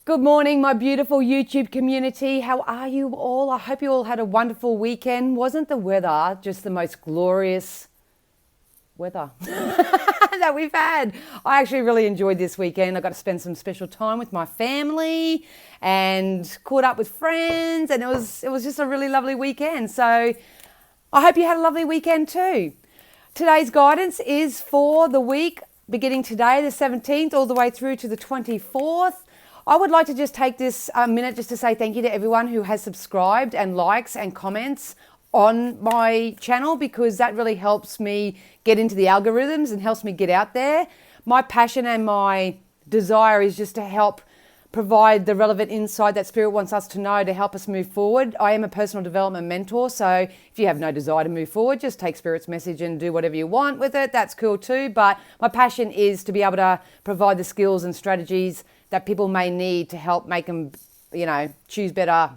Good morning, my beautiful YouTube community. How are you all? I hope you all had a wonderful weekend. Wasn't the weather just the most glorious weather that we've had? I actually really enjoyed this weekend. I got to spend some special time with my family and caught up with friends, and it was just a really lovely weekend. So I hope you had a lovely weekend too. Today's guidance is for the week beginning today, the 17th, all the way through to the 24th. I would like to just take this minute just to say thank you to everyone who has subscribed and likes and comments on my channel, because that really helps me get into the algorithms and helps me get out there. My passion and my desire is just to help provide the relevant insight that Spirit wants us to know to help us move forward. I am a personal development mentor, so if you have no desire to move forward, just take Spirit's message and do whatever you want with it. That's cool too. But my passion is to be able to provide the skills and strategies that people may need to help make them, choose better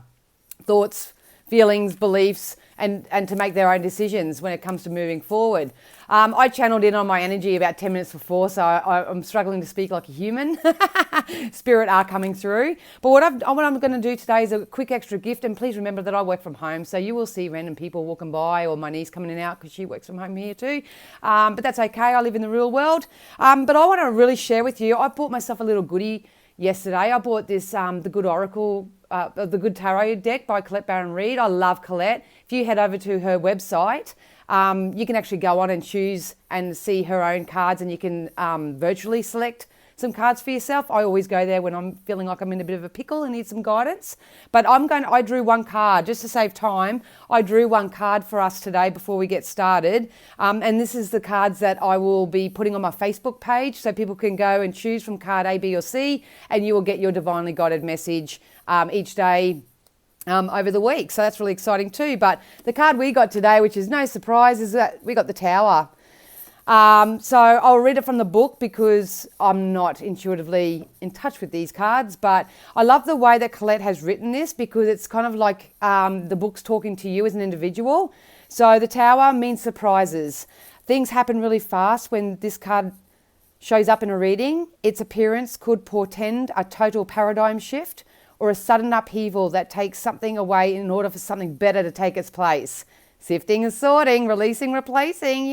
thoughts, feelings, beliefs, and to make their own decisions when it comes to moving forward. I channeled in on my energy about 10 minutes before, so I'm struggling to speak like a human. Spirit are coming through. But what I'm going to do today is a quick extra gift, and please remember that I work from home, so you will see random people walking by, or my niece coming in and out because she works from home here too. But that's okay, I live in the real world. But I want to really share with you, I bought myself a little goodie yesterday. I bought this, the Good Oracle, the Good Tarot deck by Colette Baron-Reid. I love Colette. If you head over to her website, you can actually go on and choose and see her own cards, and you can virtually select some cards for yourself. I always go there when I'm feeling like I'm in a bit of a pickle and need some guidance. But I drew one card just to save time. I drew one card for us today before we get started. And this is the cards that I will be putting on my Facebook page, so people can go and choose from card A, B, or C, and you will get your divinely guided message each day over the week. So that's really exciting too. But the card we got today, which is no surprise, is that we got the Tower. So I'll read it from the book because I'm not intuitively in touch with these cards, but I love the way that Colette has written this, because it's kind of like the book's talking to you as an individual. So the Tower means surprises. Things happen really fast when this card shows up in a reading. Its appearance could portend a total paradigm shift or a sudden upheaval that takes something away in order for something better to take its place. Sifting and sorting, releasing, replacing,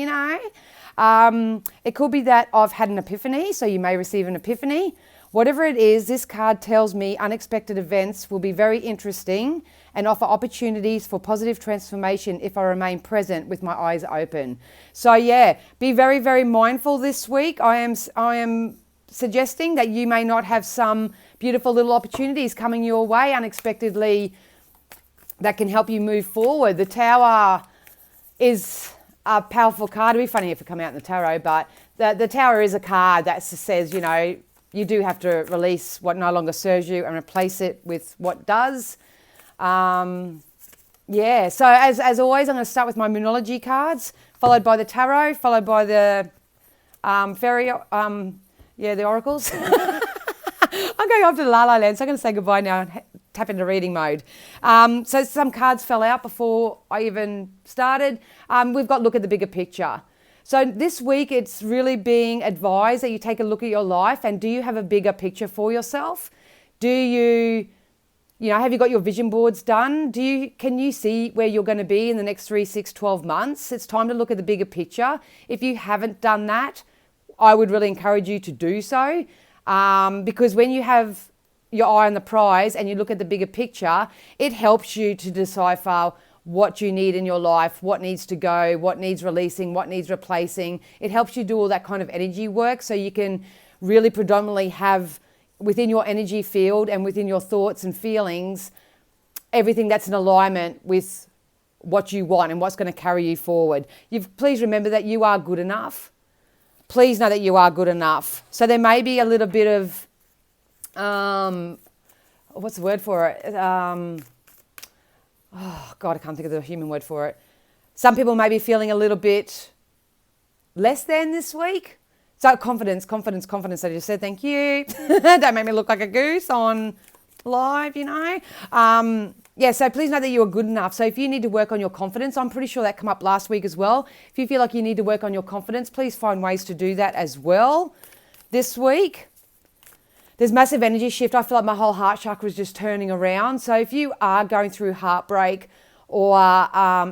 It could be that I've had an epiphany, so you may receive an epiphany. Whatever it is, this card tells me unexpected events will be very interesting and offer opportunities for positive transformation if I remain present with my eyes open. So yeah, be very, very mindful this week. I am suggesting that you may not have some beautiful little opportunities coming your way unexpectedly that can help you move forward. The Tower is a powerful card. It'd be funny if it come out in the tarot, but the Tower is a card that says, you do have to release what no longer serves you and replace it with what does. So as always, I'm going to start with my Moonology cards, followed by the Tarot, followed by the Fairy, the Oracles. I'm going off to La La Land, so I'm going to say goodbye now and tap into reading mode. So some cards fell out before I even started. We've got look at the bigger picture. So this week it's really being advised that you take a look at your life, and do you have a bigger picture for yourself? Do you, have you got your vision boards done? Can you see where you're going to be in the next 3, 6, 12 months? It's time to look at the bigger picture. If you haven't done that, I would really encourage you to do so. Because when you have your eye on the prize and you look at the bigger picture, it helps you to decipher what you need in your life, what needs to go, what needs releasing, what needs replacing. It helps you do all that kind of energy work, so you can really predominantly have within your energy field and within your thoughts and feelings everything that's in alignment with what you want and what's going to carry you forward. Please remember that you are good enough. Please know that you are good enough. So there may be a little bit of, what's the word for it? I can't think of the human word for it. Some people may be feeling a little bit less than this week. So confidence. I just said thank you. Don't make me look like a goose on live, So please know that you are good enough. So if you need to work on your confidence, I'm pretty sure that came up last week as well. If you feel like you need to work on your confidence, please find ways to do that as well this week. there's massive energy shift. I feel like my whole heart chakra is just turning around. So if you are going through heartbreak or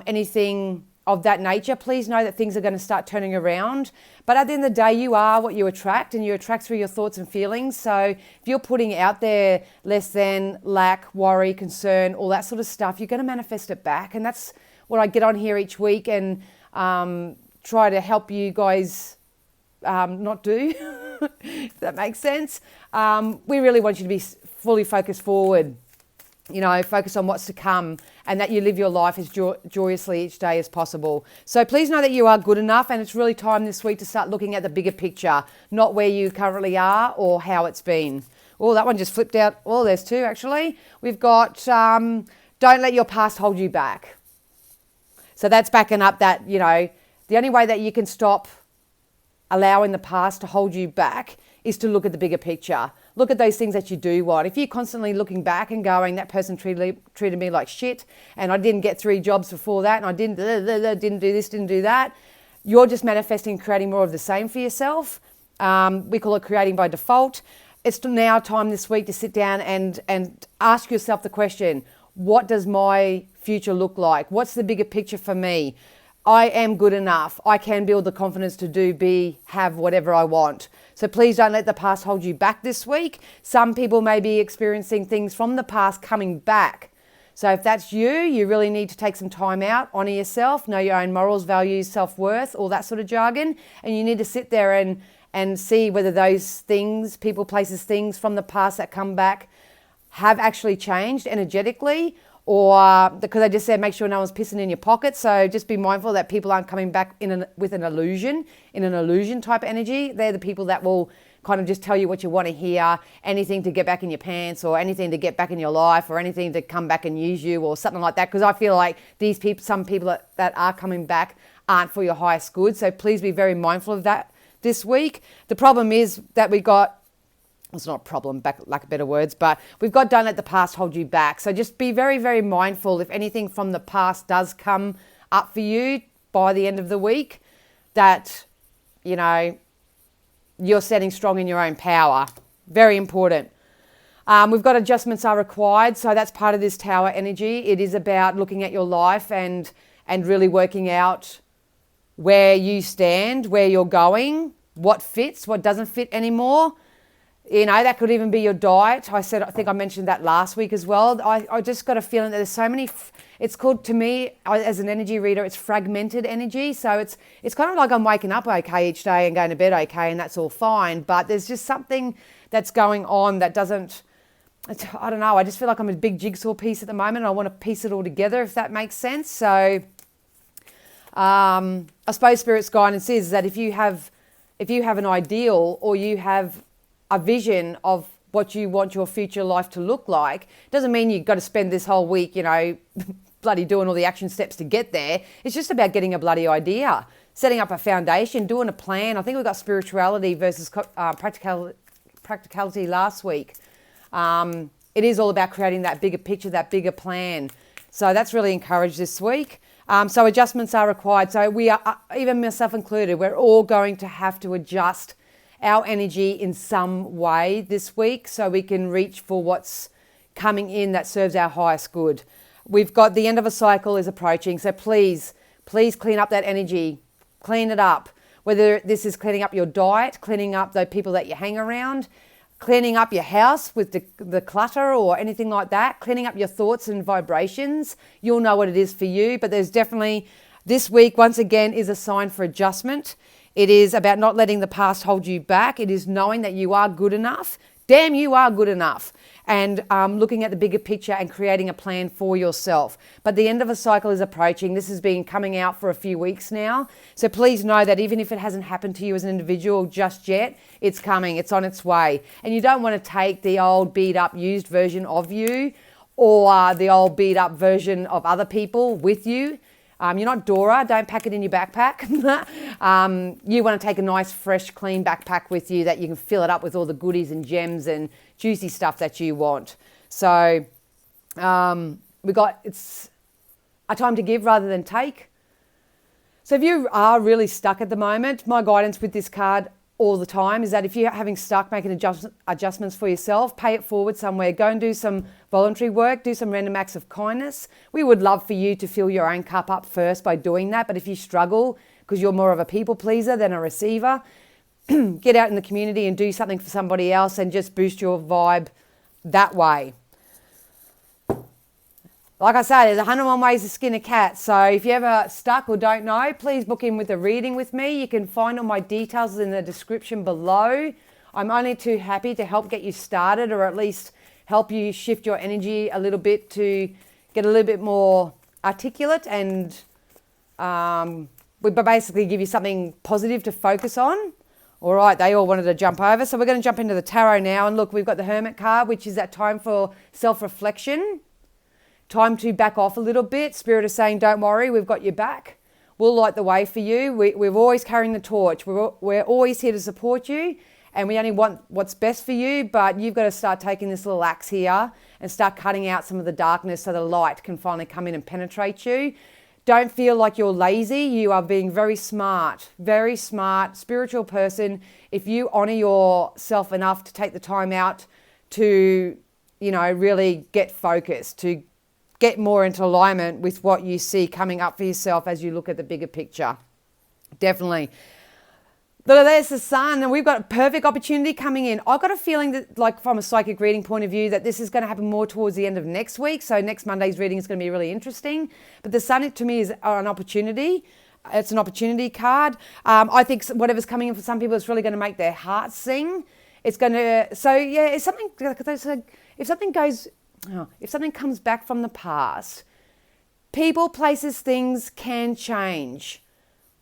anything of that nature, please know that things are going to start turning around. But at the end of the day, you are what you attract, and you attract through your thoughts and feelings. So if you're putting out there less than, lack, worry, concern, all that sort of stuff, you're going to manifest it back. And that's what I get on here each week and try to help you guys not do, if that makes sense. We really want you to be fully focused forward, focus on what's to come, and that you live your life as joyously each day as possible. So please know that you are good enough, and it's really time this week to start looking at the bigger picture, not where you currently are or how it's been. Oh, that one just flipped out. Oh, there's two actually. We've got don't let your past hold you back. So that's backing up that, the only way that you can stop allowing the past to hold you back is to look at the bigger picture. Look at those things that you do want. If you're constantly looking back and going, that person treated me like shit, and I didn't get 3 jobs before that, and I didn't do this, didn't do that, you're just manifesting, creating more of the same for yourself. We call it creating by default. It's now time this week to sit down and ask yourself the question, what does my future look like? What's the bigger picture for me? I am good enough. I can build the confidence to do, be, have whatever I want. So please don't let the past hold you back this week. Some people may be experiencing things from the past coming back. So if that's you, you really need to take some time out, honor yourself, know your own morals, values, self-worth, all that sort of jargon. And you need to sit there and see whether those things, people, places, things from the past that come back have actually changed energetically, or because I just said make sure no one's pissing in your pocket. So just be mindful that people aren't coming back with an illusion type energy. They're the people that will kind of just tell you what you want to hear, anything to get back in your pants, or anything to get back in your life, or anything to come back and use you, or something like that. Because I feel like these people, some people that are coming back aren't for your highest good. So please be very mindful of that this week. The problem is that it's not a problem, lack of better words, but we've got don't let the past hold you back. So just be very, very mindful if anything from the past does come up for you by the end of the week, that, you're standing strong in your own power. Very important. We've got adjustments are required. So that's part of this tower energy. It is about looking at your life and really working out where you stand, where you're going, what fits, what doesn't fit anymore. That could even be your diet. I think I mentioned that last week as well. I just got a feeling that there's so many, it's called, to me, as an energy reader, it's fragmented energy. So it's kind of like I'm waking up okay each day and going to bed okay, and that's all fine. But there's just something that's going on that doesn't, I don't know, I just feel like I'm a big jigsaw piece at the moment, and I want to piece it all together, if that makes sense. So I suppose Spirit's guidance is that if you have an ideal, or you have a vision of what you want your future life to look like, doesn't mean you've got to spend this whole week, bloody doing all the action steps to get there. It's just about getting a bloody idea, setting up a foundation, doing a plan. I think we got spirituality versus practicality last week. It is all about creating that bigger picture, that bigger plan. So that's really encouraged this week. So adjustments are required. So we are, even myself included, we're all going to have to adjust our energy in some way this week so we can reach for what's coming in that serves our highest good. We've got the end of a cycle is approaching, so please clean up that energy, clean it up. Whether this is cleaning up your diet, cleaning up the people that you hang around, cleaning up your house with the clutter or anything like that, cleaning up your thoughts and vibrations. You'll know what it is for you, but there's definitely, this week once again is a sign for adjustment. It is about not letting the past hold you back. It is knowing that you are good enough. Damn, you are good enough. And looking at the bigger picture and creating a plan for yourself. But the end of a cycle is approaching. This has been coming out for a few weeks now. So please know that even if it hasn't happened to you as an individual just yet, it's coming. It's on its way. And you don't want to take the old beat up used version of you or the old beat up version of other people with you. You're not Dora, don't pack it in your backpack. You want to take a nice, fresh, clean backpack with you that you can fill it up with all the goodies and gems and juicy stuff that you want. So it's a time to give rather than take. So if you are really stuck at the moment, my guidance with this card all the time is that if you're having stuck making adjustments for yourself, pay it forward somewhere. Go and do some voluntary work, do some random acts of kindness. We would love for you to fill your own cup up first by doing that. But if you struggle because you're more of a people pleaser than a receiver, get out in the community and do something for somebody else and just boost your vibe that way. Like I say, there's 101 ways to skin a cat. So if you're ever stuck or don't know, please book in with a reading with me. You can find all my details in the description below. I'm only too happy to help get you started, or at least help you shift your energy a little bit to get a little bit more articulate, and we basically give you something positive to focus on. All right, they all wanted to jump over. So we're going to jump into the tarot now. And look, we've got the Hermit card, which is that time for self-reflection. Time to back off a little bit. Spirit is saying, don't worry, we've got your back. We'll light the way for you. We're always carrying the torch. We're always here to support you, and we only want what's best for you, but you've got to start taking this little axe here and start cutting out some of the darkness so the light can finally come in and penetrate you. Don't feel like you're lazy. You are being very smart, spiritual person. If you honor yourself enough to take the time out to, really get focused, to get more into alignment with what you see coming up for yourself as you look at the bigger picture. Definitely. Look, there's the sun, and we've got a perfect opportunity coming in. I've got a feeling that, like from a psychic reading point of view, that this is going to happen more towards the end of next week. So next Monday's reading is going to be really interesting. But the sun, to me, is an opportunity. It's an opportunity card. I think whatever's coming in for some people is really going to make their hearts sing. It's going to, so yeah, it's something, if something comes back from the past, people, places, things can change.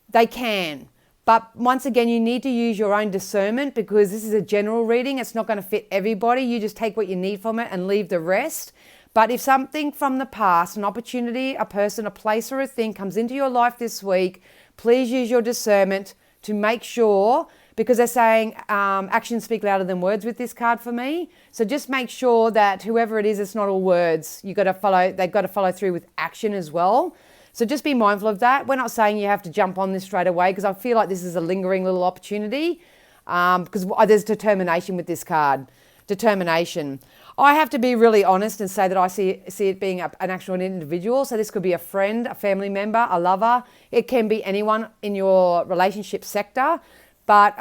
They can. But once again, you need to use your own discernment, because this is a general reading. It's not going to fit everybody. You just take what you need from it and leave the rest. But if something from the past, an opportunity, a person, a place, or a thing comes into your life this week, please use your discernment to make sure, because they're saying actions speak louder than words with this card for me. So just make sure that whoever it is, it's not all words. They've got to follow through with action as well. So just be mindful of that. We're not saying you have to jump on this straight away, because I feel like this is a lingering little opportunity, because there's determination with this card. Determination. I have to be really honest and say that I see it being an actual individual. So this could be a friend, a family member, a lover. It can be anyone in your relationship sector. But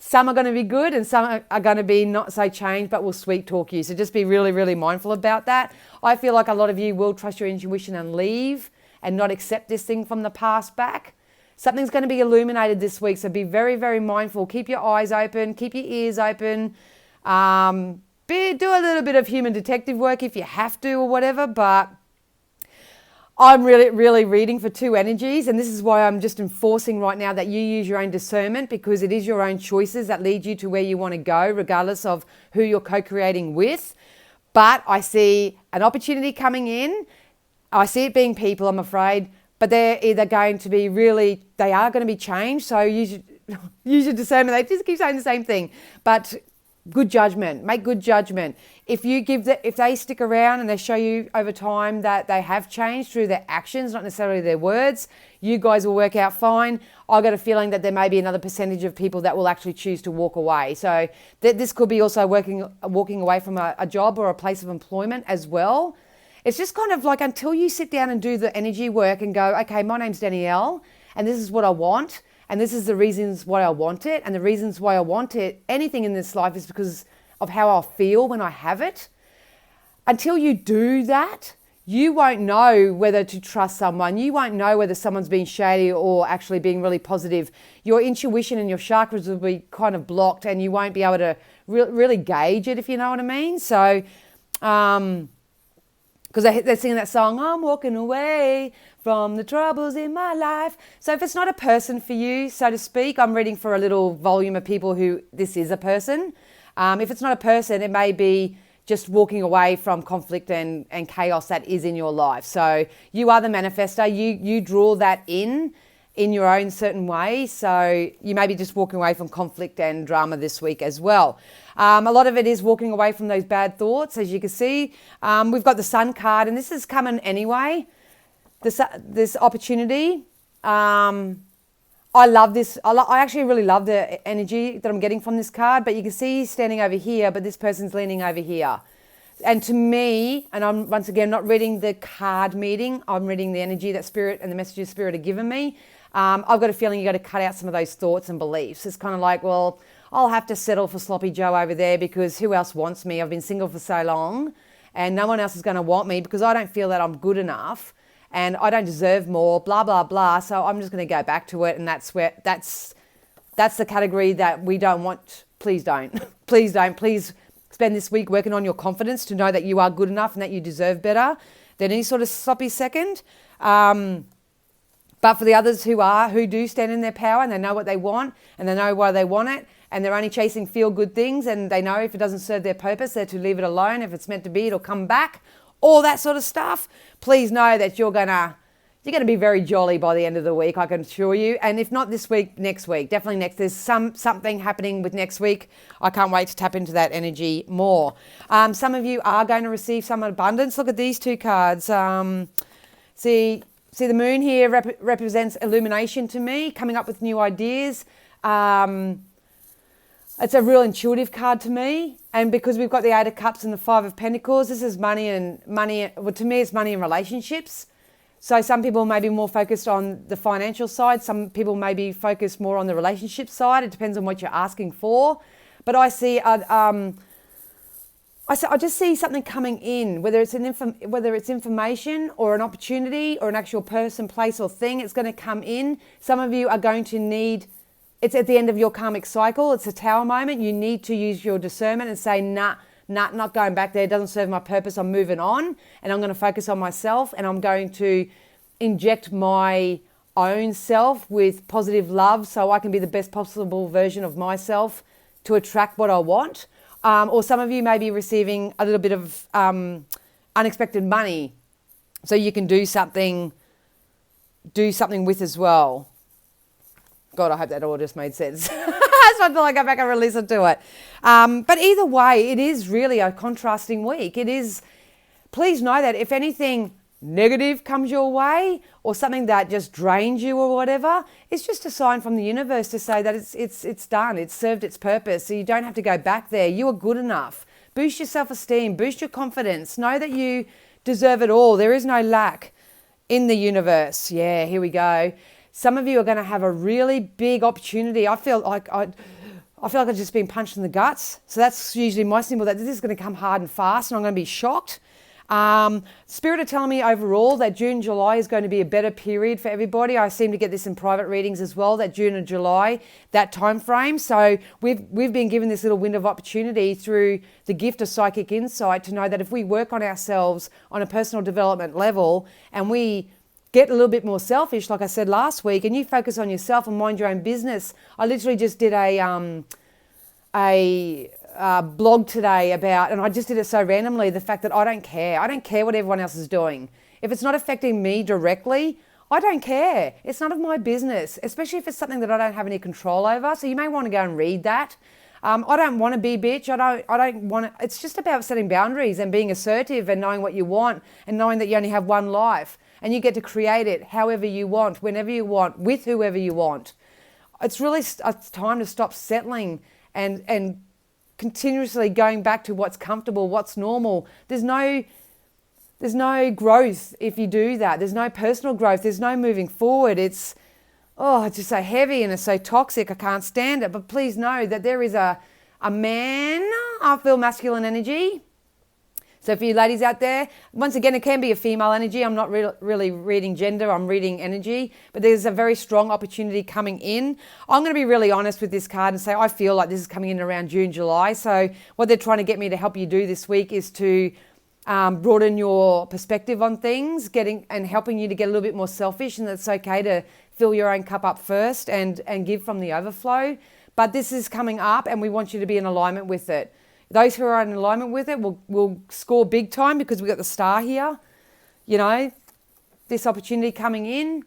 some are going to be good and some are going to be not so changed, but will sweet talk you. So just be really, really mindful about that. I feel like a lot of you will trust your intuition and leave and not accept this thing from the past back. Something's going to be illuminated this week, so be very, very mindful. Keep your eyes open, keep your ears open. Do a little bit of human detective work if you have to or whatever, but I'm really, really reading for two energies, and this is why I'm just enforcing right now that you use your own discernment, because it is your own choices that lead you to where you want to go, regardless of who you're co-creating with. But I see an opportunity coming in. I see it being people, I'm afraid, but they're either going to be they are going to be changed. So use your discernment. They just keep saying the same thing, but good judgment, make good judgment. If they stick around and they show you over time that they have changed through their actions, not necessarily their words, you guys will work out fine. I got a feeling that there may be another percentage of people that will actually choose to walk away. So this could be also walking away from a job or a place of employment as well. It's just kind of like until you sit down and do the energy work and go, okay, my name's Danielle and this is what I want and this is the reasons why I want it, and the reasons why I want it, anything in this life, is because of how I feel when I have it. Until you do that, you won't know whether to trust someone. You won't know whether someone's being shady or actually being really positive. Your intuition and your chakras will be kind of blocked and you won't be able to really gauge it, if you know what I mean. So, because they're singing that song, I'm walking away from the troubles in my life. So if it's not a person for you, so to speak, I'm reading for a little volume of people who this is a person. If it's not a person, it may be just walking away from conflict and chaos that is in your life. So you are the manifestor. You draw that in your own certain way. So you may be just walking away from conflict and drama this week as well. A lot of it is walking away from those bad thoughts. As you can see, we've got the Sun card, and this is coming anyway. This opportunity. I love this. I actually really love the energy that I'm getting from this card, but you can see he's standing over here, but this person's leaning over here. And to me, and I'm once again not reading the card meeting, I'm reading the energy that Spirit and the messages Spirit are giving me. I've got a feeling you got to cut out some of those thoughts and beliefs. It's kind of like, well, I'll have to settle for sloppy Joe over there because who else wants me? I've been single for so long and no one else is going to want me because I don't feel that I'm good enough and I don't deserve more, blah, blah, blah. So I'm just going to go back to it. And that's the category that we don't want. Please don't. Please don't. Please spend this week working on your confidence to know that you are good enough and that you deserve better than any sort of sloppy second. But for the others who do stand in their power and they know what they want and they know why they want it and they're only chasing feel-good things and they know if it doesn't serve their purpose, they're to leave it alone. If it's meant to be, it'll come back. All that sort of stuff. Please know that you're gonna be very jolly by the end of the week, I can assure you. And if not this week, next week. Definitely next. There's something happening with next week. I can't wait to tap into that energy more. Some of you are going to receive some abundance. Look at these two cards. See the moon here represents illumination to me, coming up with new ideas. It's a real intuitive card to me. And because we've got the Eight of Cups and the Five of Pentacles, this is money. Well, to me, it's money and relationships. So some people may be more focused on the financial side. Some people may be focused more on the relationship side. It depends on what you're asking for. But I see, I just see something coming in, whether it's information or an opportunity or an actual person, place or thing. It's going to come in. Some of you are going to need. It's at the end of your karmic cycle. It's a tower moment. You need to use your discernment and say, nah, not going back there. It doesn't serve my purpose. I'm moving on and I'm going to focus on myself and I'm going to inject my own self with positive love so I can be the best possible version of myself to attract what I want. Or some of you may be receiving a little bit of unexpected money so you can do something with as well. God, I hope that all just made sense. So until I go back and listen to it. But either way, it is really a contrasting week. It is. Please know that if anything negative comes your way or something that just drains you or whatever, it's just a sign from the universe to say that it's done. It's served its purpose. So you don't have to go back there. You are good enough. Boost your self-esteem. Boost your confidence. Know that you deserve it all. There is no lack in the universe. Yeah, here we go. Some of you are going to have a really big opportunity. I feel like I've just been punched in the guts. So that's usually my symbol that this is going to come hard and fast and I'm going to be shocked. Spirit are telling me overall that June, July is going to be a better period for everybody. I seem to get this in private readings as well, that June and July, that time frame. So we've been given this little window of opportunity through the gift of psychic insight to know that if we work on ourselves on a personal development level and we get a little bit more selfish, like I said last week, and you focus on yourself and mind your own business. I literally just did a blog today about, and I just did it so randomly, the fact that I don't care. I don't care what everyone else is doing. If it's not affecting me directly, I don't care. It's none of my business, especially if it's something that I don't have any control over. So you may want to go and read that. I don't want to be bitch. I don't want to. It's just about setting boundaries and being assertive and knowing what you want and knowing that you only have one life. And you get to create it however you want, whenever you want, with whoever you want. It's really it's time to stop settling and continuously going back to what's comfortable, what's normal. There's no growth if you do that. There's no personal growth. There's no moving forward. It's just so heavy and it's so toxic. I can't stand it. But please know that there is a man. I feel masculine energy. So for you ladies out there, once again, it can be a female energy. I'm not really reading gender, I'm reading energy, but there's a very strong opportunity coming in. I'm going to be really honest with this card and say I feel like this is coming in around June, July. So what they're trying to get me to help you do this week is to broaden your perspective on things, and helping you to get a little bit more selfish, and it's okay to fill your own cup up first and give from the overflow. But this is coming up and we want you to be in alignment with it. Those who are in alignment with it will score big time because we've got the star here. You know, this opportunity coming in.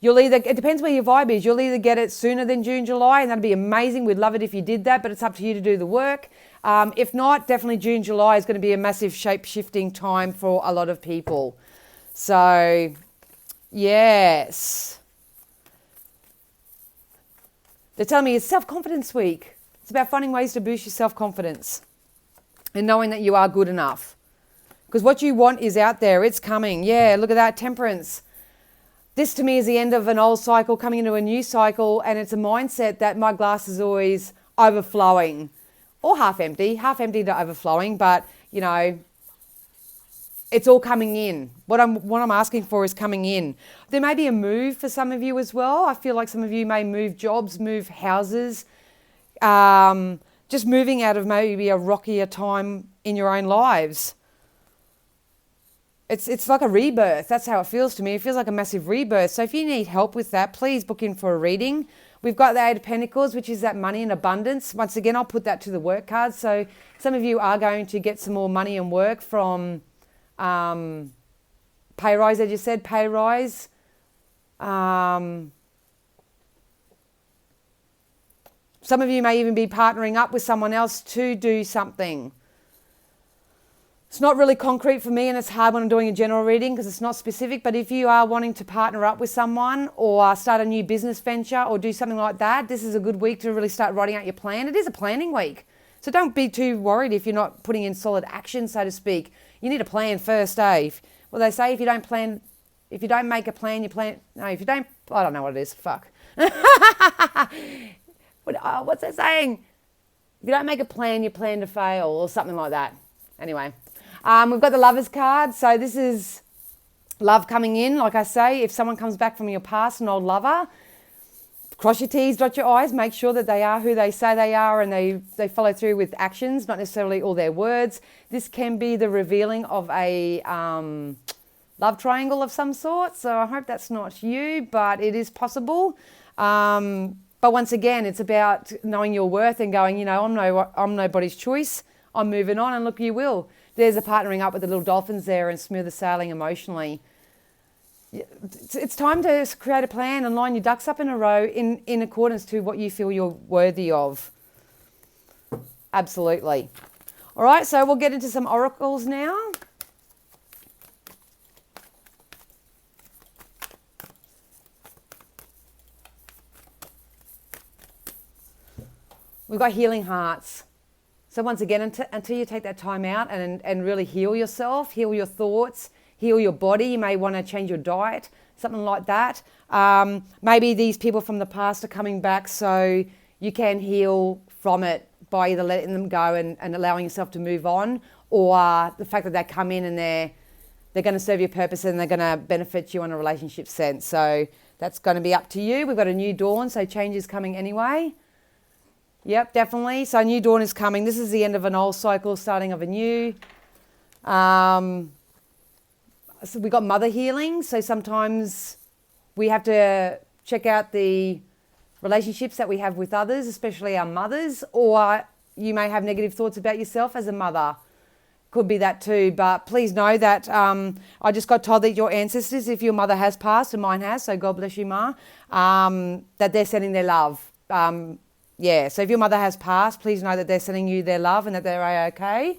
It depends where your vibe is. You'll either get it sooner than June, July, and that'd be amazing. We'd love it if you did that, but it's up to you to do the work. If not, definitely June, July is going to be a massive shape-shifting time for a lot of people. So, yes. They're telling me it's self-confidence week. It's about finding ways to boost your self-confidence and knowing that you are good enough. Because what you want is out there. It's coming. Yeah, look at that. Temperance. This to me is the end of an old cycle coming into a new cycle, and it's a mindset that my glass is always overflowing or half empty to overflowing, but, you know, it's all coming in. What I'm asking for is coming in. There may be a move for some of you as well. I feel like some of you may move jobs, move houses, just moving out of maybe a rockier time in your own lives. It's like a rebirth. That's how it feels to me. It feels like a massive rebirth. So if you need help with that, please book in for a reading. We've got the Eight of Pentacles, which is that money and abundance. Once again, I'll put that to the work card. So some of you are going to get some more money and work from pay rise, as you said, pay rise. Some of you may even be partnering up with someone else to do something. It's not really concrete for me, and it's hard when I'm doing a general reading because it's not specific, but if you are wanting to partner up with someone or start a new business venture or do something like that, this is a good week to really start writing out your plan. It is a planning week. So don't be too worried if you're not putting in solid action, so to speak. You need a plan first, eh? Well, they say if you don't make a plan, you plan. No, if you don't, I don't know what it is. Fuck. What's that saying? If you don't make a plan, you plan to fail, or something like that. Anyway, we've got the Lovers card. So this is love coming in. Like I say, if someone comes back from your past, an old lover, cross your T's, dot your I's, make sure that they are who they say they are and they follow through with actions, not necessarily all their words. This can be the revealing of a love triangle of some sort. So I hope that's not you, but it is possible. But once again, it's about knowing your worth and going, you know, I'm nobody's choice. I'm moving on, and look, you will. There's a partnering up with the little dolphins there and smooth sailing emotionally. It's time to create a plan and line your ducks up in a row in accordance to what you feel you're worthy of. Absolutely. All right, so we'll get into some oracles now. We've got healing hearts. So once again, until you take that time out and really heal yourself, heal your thoughts, heal your body, you may want to change your diet, something like that. Maybe these people from the past are coming back so you can heal from it by either letting them go and allowing yourself to move on, or the fact that they come in and they're going to serve your purpose and they're going to benefit you in a relationship sense. So that's going to be up to you. We've got a new dawn, so change is coming anyway. Yep, definitely. So new dawn is coming. This is the end of an old cycle, starting of a new. So we got mother healing. So sometimes we have to check out the relationships that we have with others, especially our mothers, or you may have negative thoughts about yourself as a mother. Could be that too. But please know that I just got told that your ancestors, if your mother has passed, and mine has, so God bless you, Ma, that they're sending their love. Yeah, so if your mother has passed, please know that they're sending you their love and that they're okay.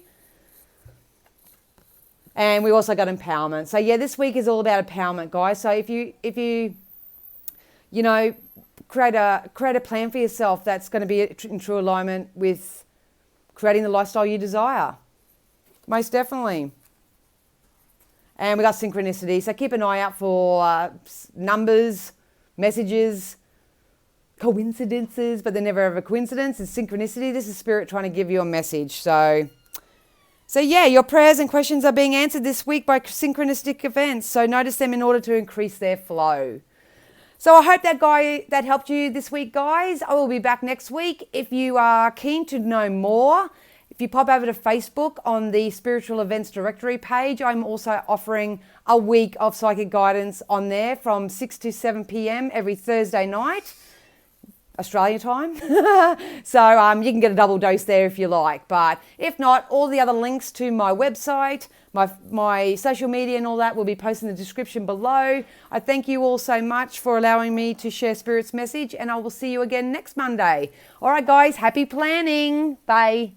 And we also got empowerment. So yeah, this week is all about empowerment, guys. So if you know, create a plan for yourself that's going to be in true alignment with creating the lifestyle you desire. Most definitely. And we got synchronicity. So keep an eye out for numbers, messages, coincidences, but they're never ever a coincidence. It's synchronicity. This is spirit trying to give you a message. So yeah, your prayers and questions are being answered this week by synchronistic events. So notice them in order to increase their flow. So I hope that helped you this week, guys. I will be back next week. If you are keen to know more, if you pop over to Facebook on the Spiritual Events Directory page, I'm also offering a week of psychic guidance on there from 6 to 7 p.m. every Thursday night. Australia time. So you can get a double dose there if you like. But if not, all the other links to my website, my social media and all that will be posted in the description below. I thank you all so much for allowing me to share Spirit's message, and I will see you again next Monday. All right, guys, happy planning. Bye.